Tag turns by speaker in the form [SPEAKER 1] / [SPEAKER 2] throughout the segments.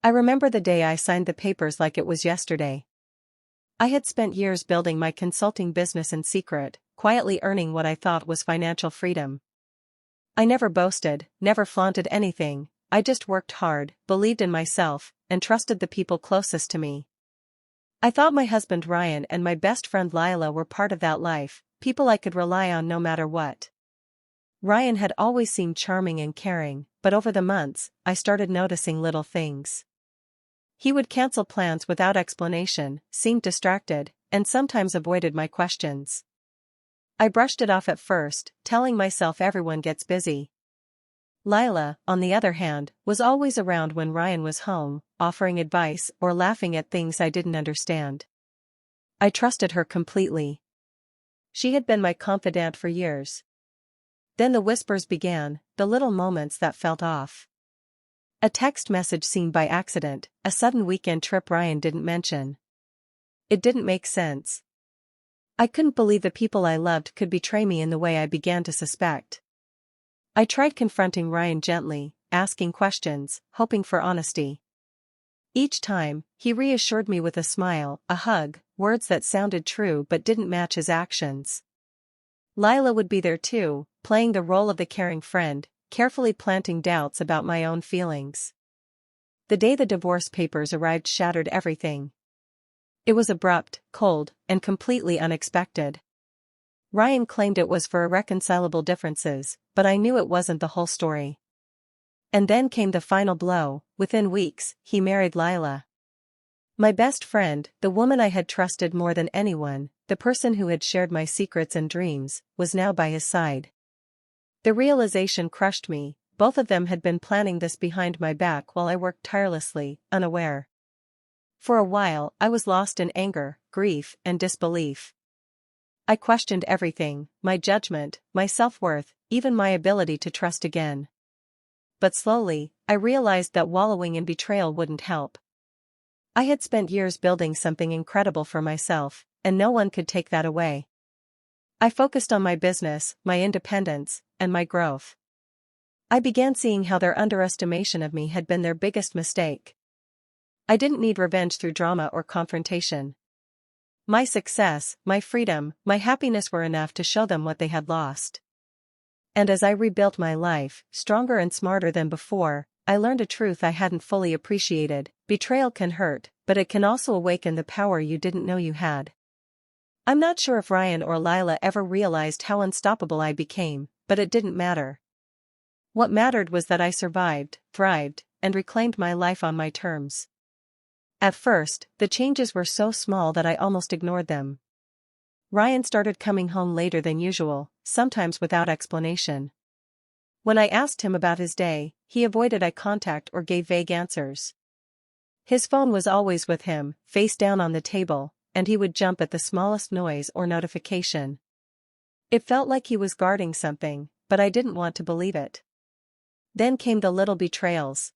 [SPEAKER 1] I remember the day I signed the papers like it was yesterday. I had spent years building my consulting business in secret, quietly earning what I thought was financial freedom. I never boasted, never flaunted anything, I just worked hard, believed in myself, and trusted the people closest to me. I thought my husband Ryan and my best friend Lila were part of that life, people I could rely on no matter what. Ryan had always seemed charming and caring, but over the months, I started noticing little things. He would cancel plans without explanation, seemed distracted, and sometimes avoided my questions. I brushed it off at first, telling myself everyone gets busy. Lila, on the other hand, was always around when Ryan was home, offering advice or laughing at things I didn't understand. I trusted her completely. She had been my confidant for years. Then the whispers began, the little moments that felt off. A text message seen by accident, a sudden weekend trip Ryan didn't mention. It didn't make sense. I couldn't believe the people I loved could betray me in the way I began to suspect. I tried confronting Ryan gently, asking questions, hoping for honesty. Each time, he reassured me with a smile, a hug, words that sounded true but didn't match his actions. Lila would be there too, playing the role of the caring friend, carefully planting doubts about my own feelings. The day the divorce papers arrived shattered everything. It was abrupt, cold, and completely unexpected. Ryan claimed it was for irreconcilable differences, but I knew it wasn't the whole story. And then came the final blow. Within weeks, he married Lila. My best friend, the woman I had trusted more than anyone, the person who had shared my secrets and dreams, was now by his side. The realization crushed me. Both of them had been planning this behind my back while I worked tirelessly, unaware. For a while, I was lost in anger, grief, and disbelief. I questioned everything, my judgment, my self-worth, even my ability to trust again. But slowly, I realized that wallowing in betrayal wouldn't help. I had spent years building something incredible for myself, and no one could take that away. I focused on my business, my independence, and my growth. I began seeing how their underestimation of me had been their biggest mistake. I didn't need revenge through drama or confrontation. My success, my freedom, my happiness were enough to show them what they had lost. And as I rebuilt my life, stronger and smarter than before, I learned a truth I hadn't fully appreciated: betrayal can hurt, but it can also awaken the power you didn't know you had. I'm not sure if Ryan or Lila ever realized how unstoppable I became, but it didn't matter. What mattered was that I survived, thrived, and reclaimed my life on my terms. At first, the changes were so small that I almost ignored them. Ryan started coming home later than usual, sometimes without explanation. When I asked him about his day, he avoided eye contact or gave vague answers. His phone was always with him, face down on the table, and he would jump at the smallest noise or notification. It felt like he was guarding something, but I didn't want to believe it. Then came the little betrayals.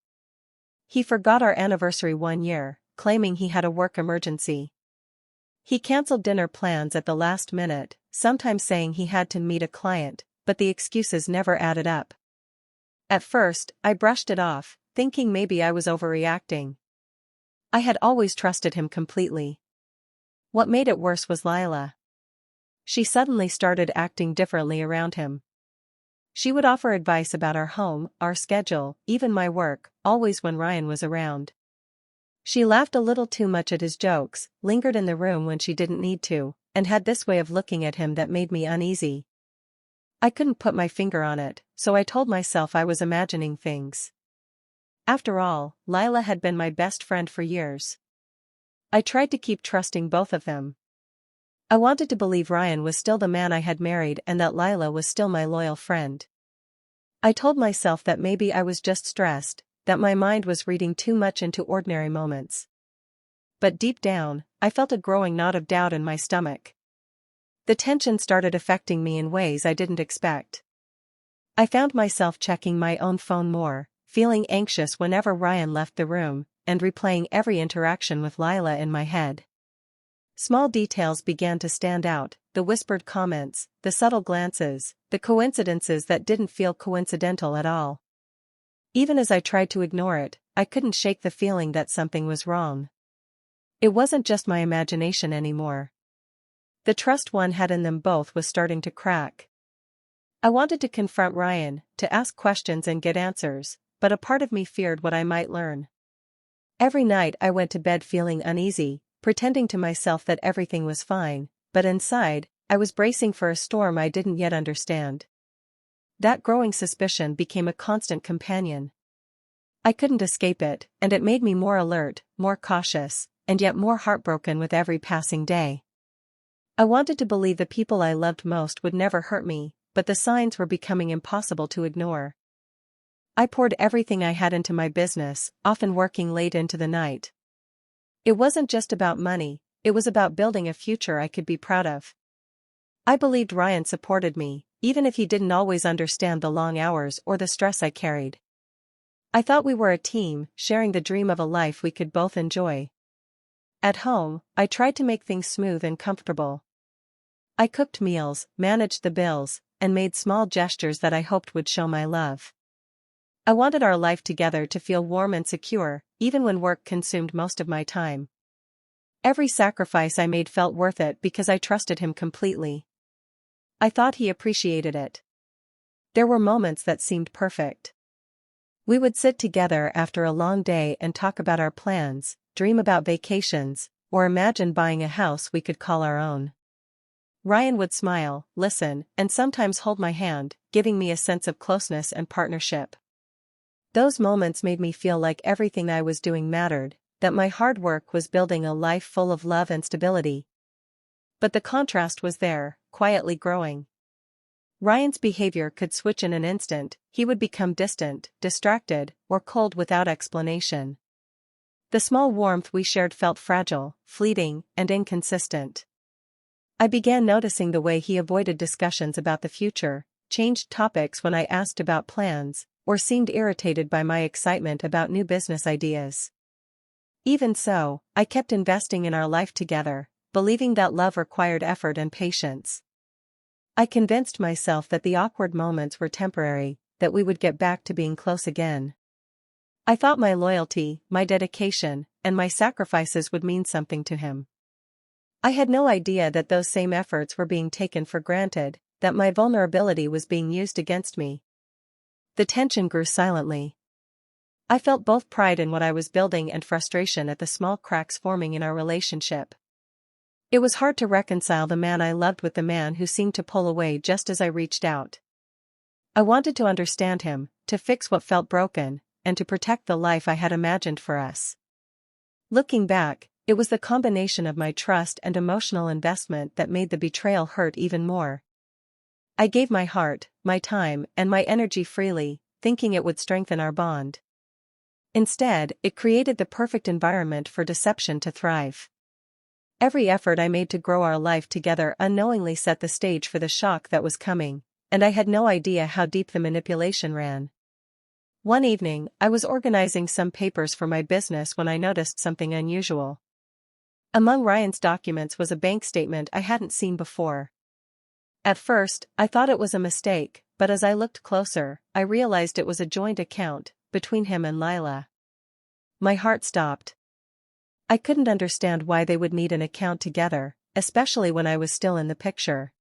[SPEAKER 1] He forgot our anniversary one year, claiming he had a work emergency. He canceled dinner plans at the last minute, sometimes saying he had to meet a client, but the excuses never added up. At first, I brushed it off, thinking maybe I was overreacting. I had always trusted him completely. What made it worse was Lila. She suddenly started acting differently around him. She would offer advice about our home, our schedule, even my work, always when Ryan was around. She laughed a little too much at his jokes, lingered in the room when she didn't need to, and had this way of looking at him that made me uneasy. I couldn't put my finger on it, so I told myself I was imagining things. After all, Lila had been my best friend for years. I tried to keep trusting both of them. I wanted to believe Ryan was still the man I had married and that Lila was still my loyal friend. I told myself that maybe I was just stressed, that my mind was reading too much into ordinary moments. But deep down, I felt a growing knot of doubt in my stomach. The tension started affecting me in ways I didn't expect. I found myself checking my own phone more, feeling anxious whenever Ryan left the room, and replaying every interaction with Lila in my head. Small details began to stand out, the whispered comments, the subtle glances, the coincidences that didn't feel coincidental at all. Even as I tried to ignore it, I couldn't shake the feeling that something was wrong. It wasn't just my imagination anymore. The trust one had in them both was starting to crack. I wanted to confront Ryan, to ask questions and get answers, but a part of me feared what I might learn. Every night I went to bed feeling uneasy, pretending to myself that everything was fine, but inside, I was bracing for a storm I didn't yet understand. That growing suspicion became a constant companion. I couldn't escape it, and it made me more alert, more cautious, and yet more heartbroken with every passing day. I wanted to believe the people I loved most would never hurt me, but the signs were becoming impossible to ignore. I poured everything I had into my business, often working late into the night. It wasn't just about money, it was about building a future I could be proud of. I believed Ryan supported me, even if he didn't always understand the long hours or the stress I carried. I thought we were a team, sharing the dream of a life we could both enjoy. At home, I tried to make things smooth and comfortable. I cooked meals, managed the bills, and made small gestures that I hoped would show my love. I wanted our life together to feel warm and secure, even when work consumed most of my time. Every sacrifice I made felt worth it because I trusted him completely. I thought he appreciated it. There were moments that seemed perfect. We would sit together after a long day and talk about our plans, dream about vacations, or imagine buying a house we could call our own. Ryan would smile, listen, and sometimes hold my hand, giving me a sense of closeness and partnership. Those moments made me feel like everything I was doing mattered, that my hard work was building a life full of love and stability. But the contrast was there, quietly growing. Ryan's behavior could switch in an instant. He would become distant, distracted, or cold without explanation. The small warmth we shared felt fragile, fleeting, and inconsistent. I began noticing the way he avoided discussions about the future, changed topics when I asked about plans, or seemed irritated by my excitement about new business ideas. Even so, I kept investing in our life together, believing that love required effort and patience. I convinced myself that the awkward moments were temporary, that we would get back to being close again. I thought my loyalty, my dedication, and my sacrifices would mean something to him. I had no idea that those same efforts were being taken for granted, that my vulnerability was being used against me. The tension grew silently. I felt both pride in what I was building and frustration at the small cracks forming in our relationship. It was hard to reconcile the man I loved with the man who seemed to pull away just as I reached out. I wanted to understand him, to fix what felt broken, and to protect the life I had imagined for us. Looking back, it was the combination of my trust and emotional investment that made the betrayal hurt even more. I gave my heart, my time, and my energy freely, thinking it would strengthen our bond. Instead, it created the perfect environment for deception to thrive. Every effort I made to grow our life together unknowingly set the stage for the shock that was coming, and I had no idea how deep the manipulation ran. One evening, I was organizing some papers for my business when I noticed something unusual. Among Ryan's documents was a bank statement I hadn't seen before. At first, I thought it was a mistake, but as I looked closer, I realized it was a joint account between him and Lila. My heart stopped. I couldn't understand why they would need an account together, especially when I was still in the picture.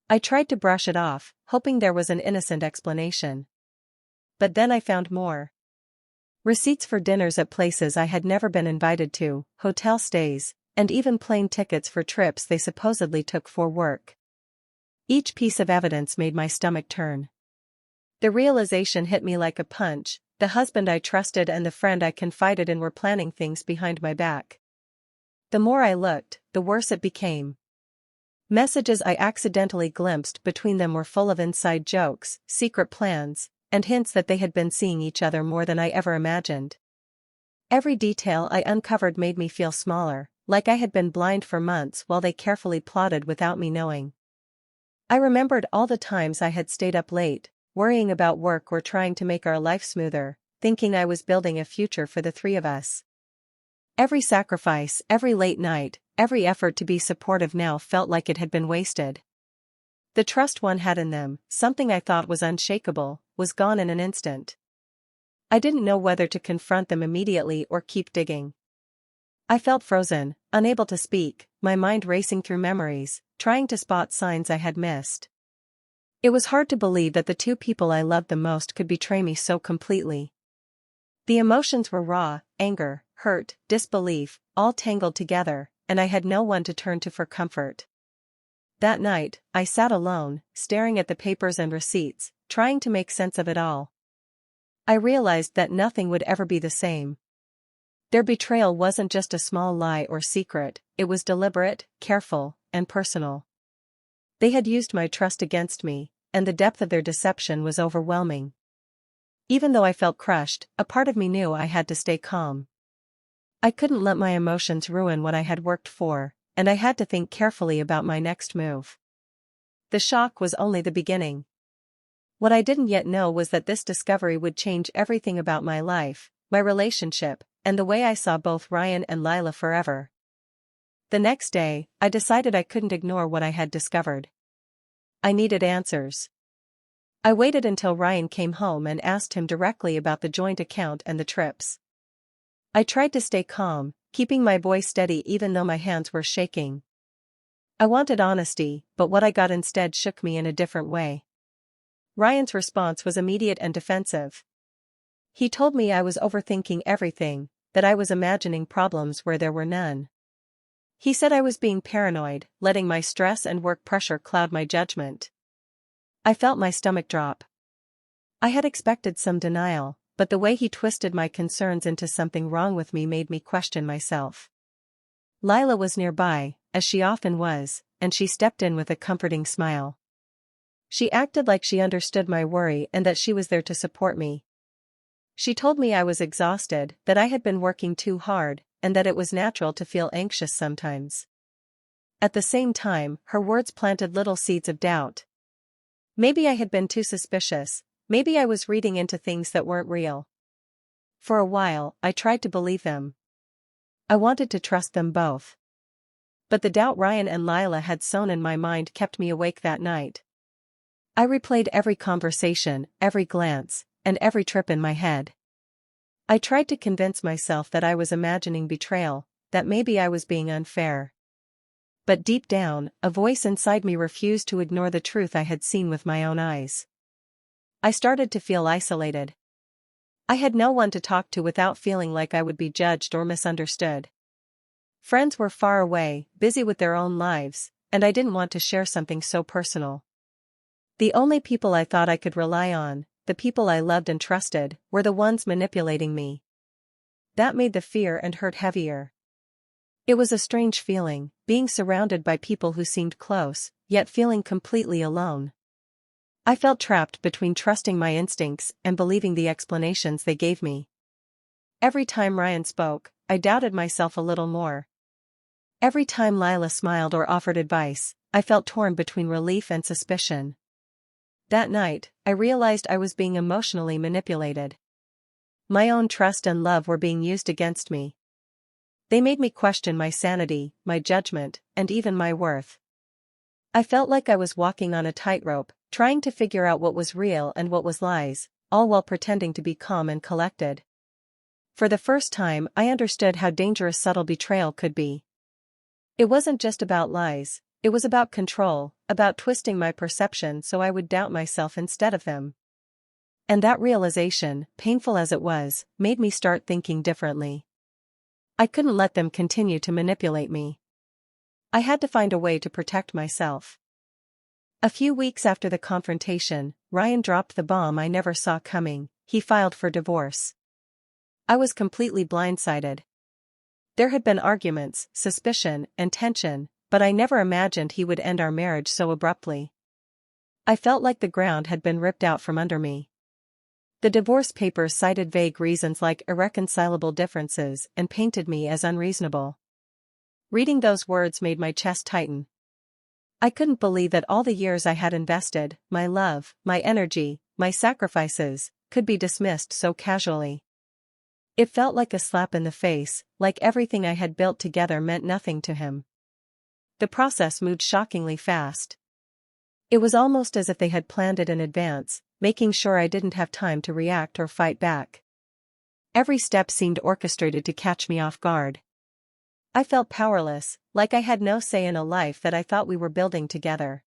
[SPEAKER 1] I tried to brush it off, hoping there was an innocent explanation. But then I found more. Receipts for dinners at places I had never been invited to, hotel stays, and even plane tickets for trips they supposedly took for work. Each piece of evidence made my stomach turn. The realization hit me like a punch. The husband I trusted and the friend I confided in were planning things behind my back. The more I looked, the worse it became. Messages I accidentally glimpsed between them were full of inside jokes, secret plans, and hints that they had been seeing each other more than I ever imagined. Every detail I uncovered made me feel smaller, like I had been blind for months while they carefully plotted without me knowing. I remembered all the times I had stayed up late, worrying about work or trying to make our life smoother, thinking I was building a future for the three of us. Every sacrifice, every late night, every effort to be supportive now felt like it had been wasted. The trust one had in them, something I thought was unshakable, was gone in an instant. I didn't know whether to confront them immediately or keep digging. I felt frozen, unable to speak, my mind racing through memories, trying to spot signs I had missed. It was hard to believe that the two people I loved the most could betray me so completely. The emotions were raw: anger, hurt, disbelief, all tangled together, and I had no one to turn to for comfort. That night, I sat alone, staring at the papers and receipts, trying to make sense of it all. I realized that nothing would ever be the same. Their betrayal wasn't just a small lie or secret, it was deliberate, careful, and personal. They had used my trust against me, and the depth of their deception was overwhelming. Even though I felt crushed, a part of me knew I had to stay calm. I couldn't let my emotions ruin what I had worked for, and I had to think carefully about my next move. The shock was only the beginning. What I didn't yet know was that this discovery would change everything about my life, my relationship, and the way I saw both Ryan and Lila forever. The next day, I decided I couldn't ignore what I had discovered. I needed answers. I waited until Ryan came home and asked him directly about the joint account and the trips. I tried to stay calm, keeping my voice steady even though my hands were shaking. I wanted honesty, but what I got instead shook me in a different way. Ryan's response was immediate and defensive. He told me I was overthinking everything, that I was imagining problems where there were none. He said I was being paranoid, letting my stress and work pressure cloud my judgment. I felt my stomach drop. I had expected some denial, but the way he twisted my concerns into something wrong with me made me question myself. Lila was nearby, as she often was, and she stepped in with a comforting smile. She acted like she understood my worry and that she was there to support me. She told me I was exhausted, that I had been working too hard, and that it was natural to feel anxious sometimes. At the same time, her words planted little seeds of doubt. Maybe I had been too suspicious, maybe I was reading into things that weren't real. For a while, I tried to believe them. I wanted to trust them both. But the doubt Ryan and Lila had sown in my mind kept me awake that night. I replayed every conversation, every glance, and every trip in my head. I tried to convince myself that I was imagining betrayal, that maybe I was being unfair. But deep down, a voice inside me refused to ignore the truth I had seen with my own eyes. I started to feel isolated. I had no one to talk to without feeling like I would be judged or misunderstood. Friends were far away, busy with their own lives, and I didn't want to share something so personal. The only people I thought I could rely on, the people I loved and trusted, were the ones manipulating me. That made the fear and hurt heavier. It was a strange feeling, being surrounded by people who seemed close, yet feeling completely alone. I felt trapped between trusting my instincts and believing the explanations they gave me. Every time Ryan spoke, I doubted myself a little more. Every time Lila smiled or offered advice, I felt torn between relief and suspicion. That night, I realized I was being emotionally manipulated. My own trust and love were being used against me. They made me question my sanity, my judgment, and even my worth. I felt like I was walking on a tightrope, trying to figure out what was real and what was lies, all while pretending to be calm and collected. For the first time, I understood how dangerous subtle betrayal could be. It wasn't just about lies, it was about control, about twisting my perception so I would doubt myself instead of them. And that realization, painful as it was, made me start thinking differently. I couldn't let them continue to manipulate me. I had to find a way to protect myself. A few weeks after the confrontation, Ryan dropped the bomb I never saw coming: he filed for divorce. I was completely blindsided. There had been arguments, suspicion, and tension, but I never imagined he would end our marriage so abruptly. I felt like the ground had been ripped out from under me. The divorce papers cited vague reasons like irreconcilable differences and painted me as unreasonable. Reading those words made my chest tighten. I couldn't believe that all the years I had invested, my love, my energy, my sacrifices, could be dismissed so casually. It felt like a slap in the face, like everything I had built together meant nothing to him. The process moved shockingly fast. It was almost as if they had planned it in advance, making sure I didn't have time to react or fight back. Every step seemed orchestrated to catch me off guard. I felt powerless, like I had no say in a life that I thought we were building together.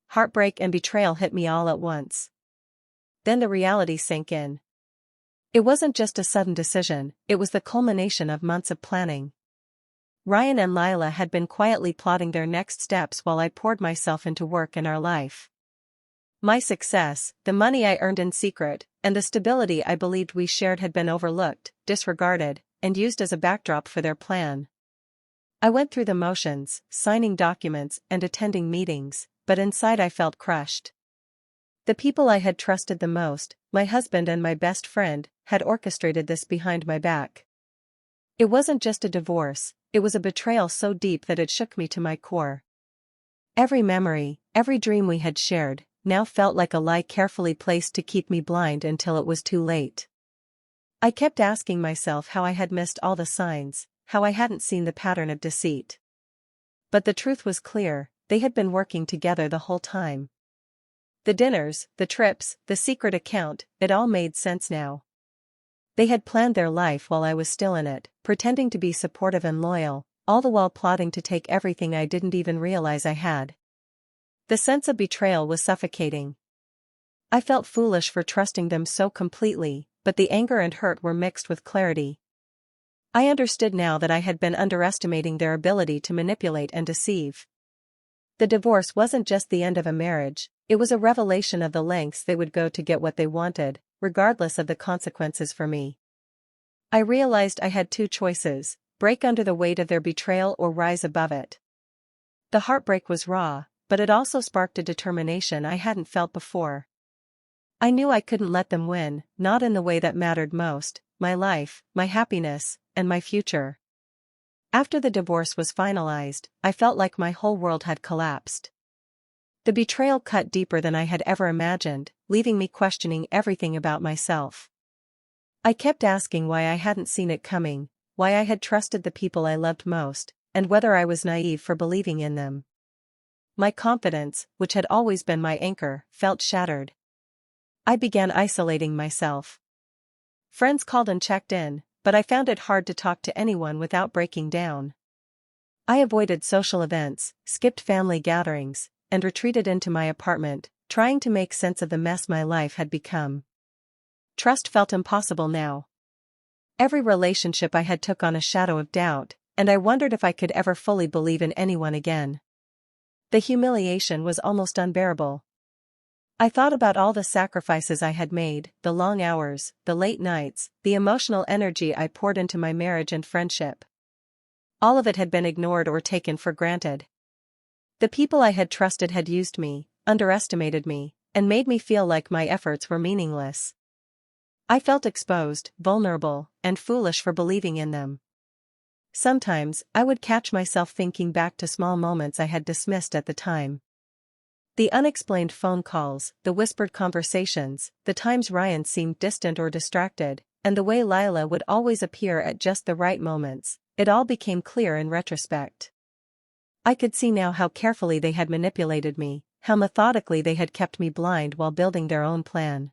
[SPEAKER 1] Heartbreak and betrayal hit me all at once. Then the reality sank in. It wasn't just a sudden decision, it was the culmination of months of planning. Ryan and Lila had been quietly plotting their next steps while I poured myself into work and our life. My success, the money I earned in secret, and the stability I believed we shared had been overlooked, disregarded, and used as a backdrop for their plan. I went through the motions, signing documents and attending meetings, but inside I felt crushed. The people I had trusted the most, my husband and my best friend, had orchestrated this behind my back. It wasn't just a divorce, it was a betrayal so deep that it shook me to my core. Every memory, every dream we had shared, now felt like a lie carefully placed to keep me blind until it was too late. I kept asking myself how I had missed all the signs, how I hadn't seen the pattern of deceit. But the truth was clear, they had been working together the whole time. The dinners, the trips, the secret account, it all made sense now. They had planned their life while I was still in it, pretending to be supportive and loyal, all the while plotting to take everything I didn't even realize I had. The sense of betrayal was suffocating. I felt foolish for trusting them so completely, but the anger and hurt were mixed with clarity. I understood now that I had been underestimating their ability to manipulate and deceive. The divorce wasn't just the end of a marriage, it was a revelation of the lengths they would go to get what they wanted, regardless of the consequences for me. I realized I had two choices: break under the weight of their betrayal or rise above it. The heartbreak was raw, but it also sparked a determination I hadn't felt before. I knew I couldn't let them win, not in the way that mattered most: my life, my happiness, and my future. After the divorce was finalized, I felt like my whole world had collapsed. The betrayal cut deeper than I had ever imagined, leaving me questioning everything about myself. I kept asking why I hadn't seen it coming, why I had trusted the people I loved most, and whether I was naive for believing in them. My confidence, which had always been my anchor, felt shattered. I began isolating myself. Friends called and checked in, but I found it hard to talk to anyone without breaking down. I avoided social events, skipped family gatherings, and retreated into my apartment, trying to make sense of the mess my life had become. Trust felt impossible now. Every relationship I had took on a shadow of doubt, and I wondered if I could ever fully believe in anyone again. The humiliation was almost unbearable. I thought about all the sacrifices I had made, the long hours, the late nights, the emotional energy I poured into my marriage and friendship. All of it had been ignored or taken for granted. The people I had trusted had used me, underestimated me, and made me feel like my efforts were meaningless. I felt exposed, vulnerable, and foolish for believing in them. Sometimes, I would catch myself thinking back to small moments I had dismissed at the time. The unexplained phone calls, the whispered conversations, the times Ryan seemed distant or distracted, and the way Lila would always appear at just the right moments, it all became clear in retrospect. I could see now how carefully they had manipulated me, how methodically they had kept me blind while building their own plan.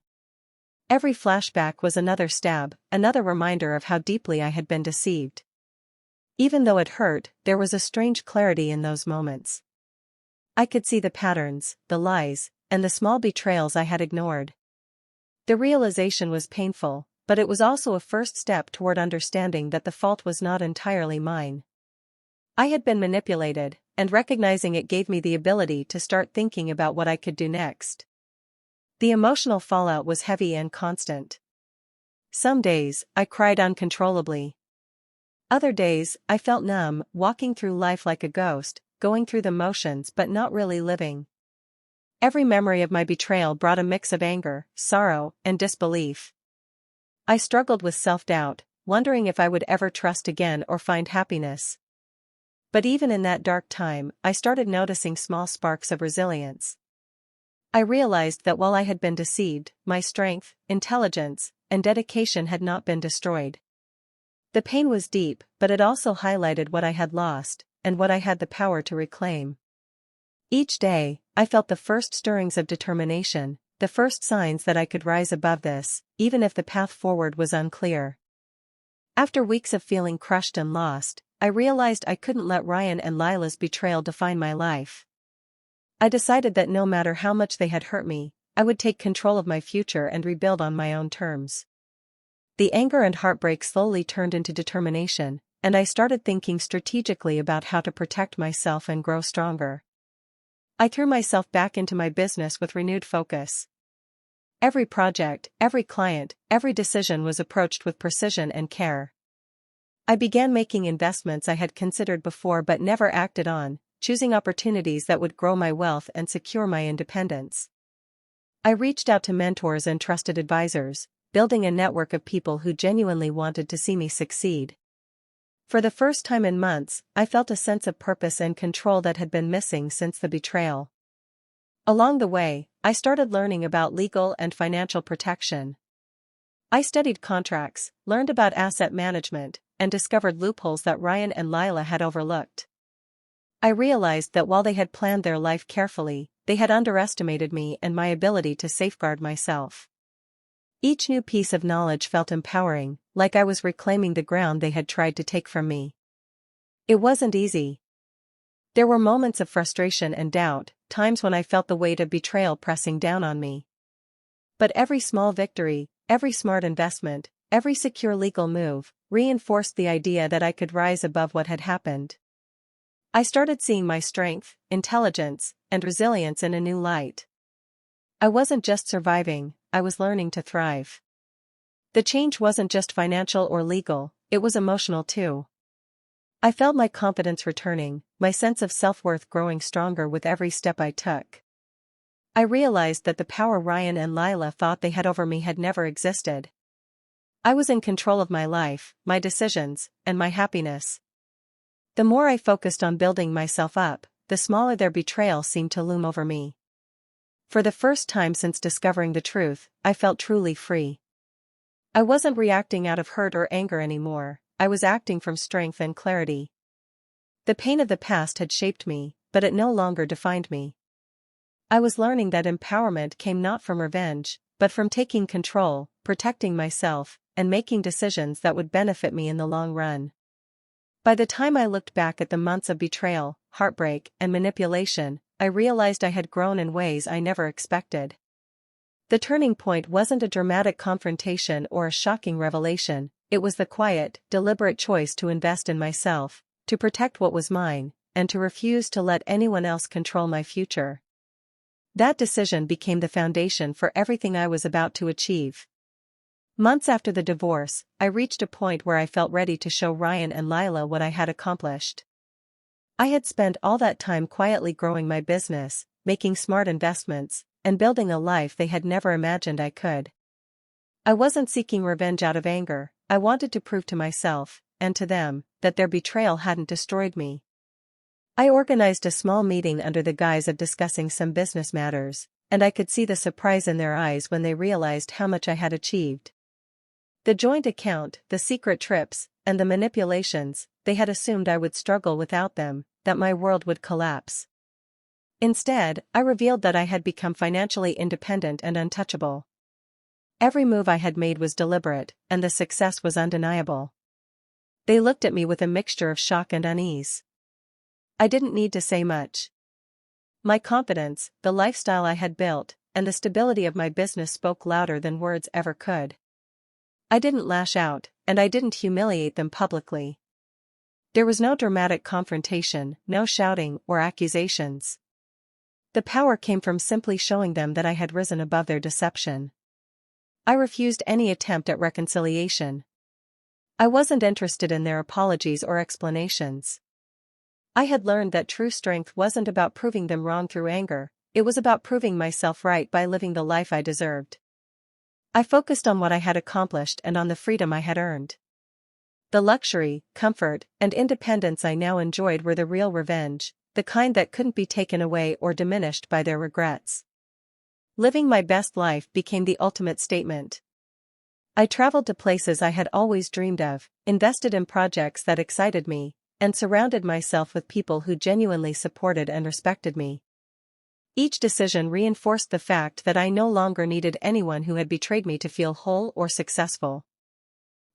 [SPEAKER 1] Every flashback was another stab, another reminder of how deeply I had been deceived. Even though it hurt, there was a strange clarity in those moments. I could see the patterns, the lies, and the small betrayals I had ignored. The realization was painful, but it was also a first step toward understanding that the fault was not entirely mine. I had been manipulated, and recognizing it gave me the ability to start thinking about what I could do next. The emotional fallout was heavy and constant. Some days, I cried uncontrollably. Other days, I felt numb, walking through life like a ghost, going through the motions but not really living. Every memory of my betrayal brought a mix of anger, sorrow, and disbelief. I struggled with self-doubt, wondering if I would ever trust again or find happiness. But even in that dark time, I started noticing small sparks of resilience. I realized that while I had been deceived, my strength, intelligence, and dedication had not been destroyed. The pain was deep, but it also highlighted what I had lost, and what I had the power to reclaim. Each day, I felt the first stirrings of determination, the first signs that I could rise above this, even if the path forward was unclear. After weeks of feeling crushed and lost, I realized I couldn't let Ryan and Lila's betrayal define my life. I decided that no matter how much they had hurt me, I would take control of my future and rebuild on my own terms. The anger and heartbreak slowly turned into determination, and I started thinking strategically about how to protect myself and grow stronger. I threw myself back into my business with renewed focus. Every project, every client, every decision was approached with precision and care. I began making investments I had considered before but never acted on, choosing opportunities that would grow my wealth and secure my independence. I reached out to mentors and trusted advisors, building a network of people who genuinely wanted to see me succeed. For the first time in months, I felt a sense of purpose and control that had been missing since the betrayal. Along the way, I started learning about legal and financial protection. I studied contracts, learned about asset management, and discovered loopholes that Ryan and Lila had overlooked. I realized that while they had planned their life carefully, they had underestimated me and my ability to safeguard myself. Each new piece of knowledge felt empowering, like I was reclaiming the ground they had tried to take from me. It wasn't easy. There were moments of frustration and doubt, times when I felt the weight of betrayal pressing down on me. But every small victory, every smart investment, every secure legal move, reinforced the idea that I could rise above what had happened. I started seeing my strength, intelligence, and resilience in a new light. I wasn't just surviving, I was learning to thrive. The change wasn't just financial or legal, it was emotional too. I felt my confidence returning, my sense of self-worth growing stronger with every step I took. I realized that the power Ryan and Lila thought they had over me had never existed. I was in control of my life, my decisions, and my happiness. The more I focused on building myself up, the smaller their betrayal seemed to loom over me. For the first time since discovering the truth, I felt truly free. I wasn't reacting out of hurt or anger anymore, I was acting from strength and clarity. The pain of the past had shaped me, but it no longer defined me. I was learning that empowerment came not from revenge, but from taking control, protecting myself, and making decisions that would benefit me in the long run. By the time I looked back at the months of betrayal, heartbreak, and manipulation, I realized I had grown in ways I never expected. The turning point wasn't a dramatic confrontation or a shocking revelation, it was the quiet, deliberate choice to invest in myself, to protect what was mine, and to refuse to let anyone else control my future. That decision became the foundation for everything I was about to achieve. Months after the divorce, I reached a point where I felt ready to show Ryan and Lila what I had accomplished. I had spent all that time quietly growing my business, making smart investments, and building a life they had never imagined I could. I wasn't seeking revenge out of anger, I wanted to prove to myself, and to them, that their betrayal hadn't destroyed me. I organized a small meeting under the guise of discussing some business matters, and I could see the surprise in their eyes when they realized how much I had achieved. The joint account, the secret trips, and the manipulations, they had assumed I would struggle without them, that my world would collapse. Instead, I revealed that I had become financially independent and untouchable. Every move I had made was deliberate, and the success was undeniable. They looked at me with a mixture of shock and unease. I didn't need to say much. My confidence, the lifestyle I had built, and the stability of my business spoke louder than words ever could. I didn't lash out, and I didn't humiliate them publicly. There was no dramatic confrontation, no shouting or accusations. The power came from simply showing them that I had risen above their deception. I refused any attempt at reconciliation. I wasn't interested in their apologies or explanations. I had learned that true strength wasn't about proving them wrong through anger, it was about proving myself right by living the life I deserved. I focused on what I had accomplished and on the freedom I had earned. The luxury, comfort, and independence I now enjoyed were the real revenge, the kind that couldn't be taken away or diminished by their regrets. Living my best life became the ultimate statement. I traveled to places I had always dreamed of, invested in projects that excited me, and surrounded myself with people who genuinely supported and respected me. Each decision reinforced the fact that I no longer needed anyone who had betrayed me to feel whole or successful.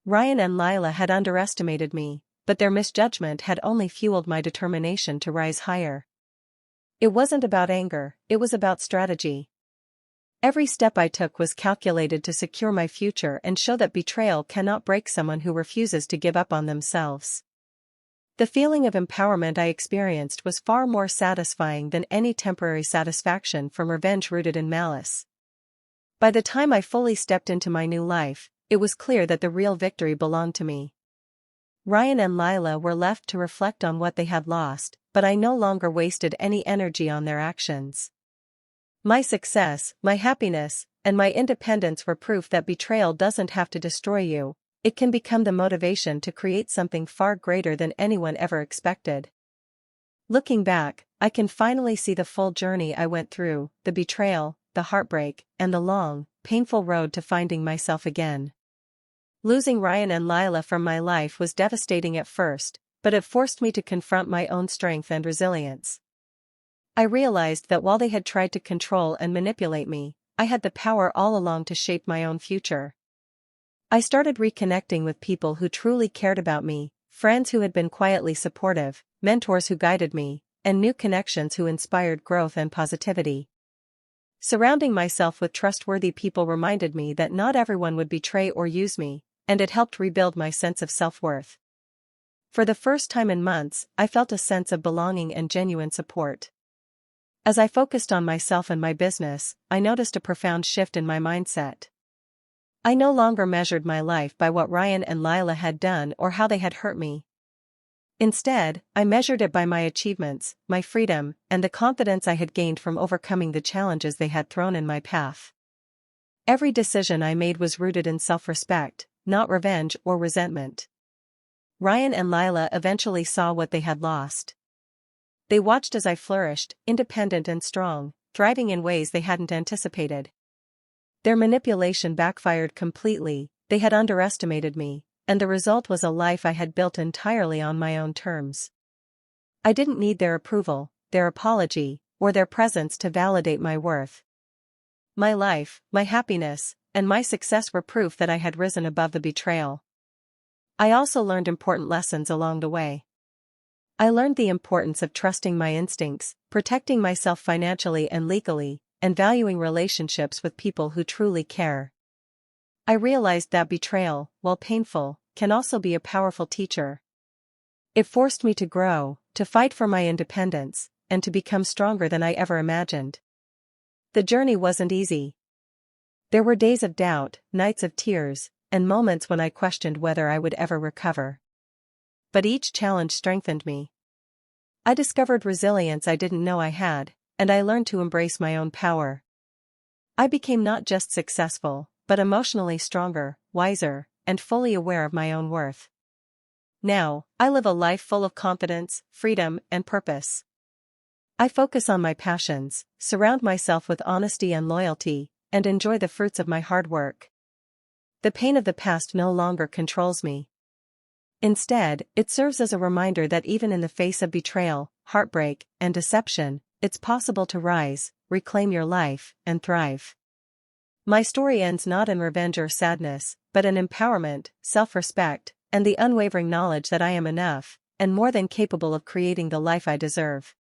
[SPEAKER 1] Ryan and Lila had underestimated me, but their misjudgment had only fueled my determination to rise higher. It wasn't about anger, it was about strategy. Every step I took was calculated to secure my future and show that betrayal cannot break someone who refuses to give up on themselves. The feeling of empowerment I experienced was far more satisfying than any temporary satisfaction from revenge rooted in malice. By the time I fully stepped into my new life, it was clear that the real victory belonged to me. Ryan and Lila were left to reflect on what they had lost, but I no longer wasted any energy on their actions. My success, my happiness, and my independence were proof that betrayal doesn't have to destroy you, it can become the motivation to create something far greater than anyone ever expected. Looking back, I can finally see the full journey I went through, the betrayal, the heartbreak, and the long, painful road to finding myself again. Losing Ryan and Lila from my life was devastating at first, but it forced me to confront my own strength and resilience. I realized that while they had tried to control and manipulate me, I had the power all along to shape my own future. I started reconnecting with people who truly cared about me, friends who had been quietly supportive, mentors who guided me, and new connections who inspired growth and positivity. Surrounding myself with trustworthy people reminded me that not everyone would betray or use me, and it helped rebuild my sense of self-worth. For the first time in months, I felt a sense of belonging and genuine support. As I focused on myself and my business, I noticed a profound shift in my mindset. I no longer measured my life by what Ryan and Lila had done or how they had hurt me. Instead, I measured it by my achievements, my freedom, and the confidence I had gained from overcoming the challenges they had thrown in my path. Every decision I made was rooted in self-respect, not revenge or resentment. Ryan and Lila eventually saw what they had lost. They watched as I flourished, independent and strong, thriving in ways they hadn't anticipated. Their manipulation backfired completely, they had underestimated me, and the result was a life I had built entirely on my own terms. I didn't need their approval, their apology, or their presence to validate my worth. My life, my happiness, and my success were proof that I had risen above the betrayal. I also learned important lessons along the way. I learned the importance of trusting my instincts, protecting myself financially and legally, and valuing relationships with people who truly care. I realized that betrayal, while painful, can also be a powerful teacher. It forced me to grow, to fight for my independence, and to become stronger than I ever imagined. The journey wasn't easy. There were days of doubt, nights of tears, and moments when I questioned whether I would ever recover. But each challenge strengthened me. I discovered resilience I didn't know I had, and I learned to embrace my own power. I became not just successful, but emotionally stronger, wiser, and fully aware of my own worth. Now, I live a life full of confidence, freedom, and purpose. I focus on my passions, surround myself with honesty and loyalty, and enjoy the fruits of my hard work. The pain of the past no longer controls me. Instead, it serves as a reminder that even in the face of betrayal, heartbreak, and deception, it's possible to rise, reclaim your life, and thrive. My story ends not in revenge or sadness, but in empowerment, self-respect, and the unwavering knowledge that I am enough, and more than capable of creating the life I deserve.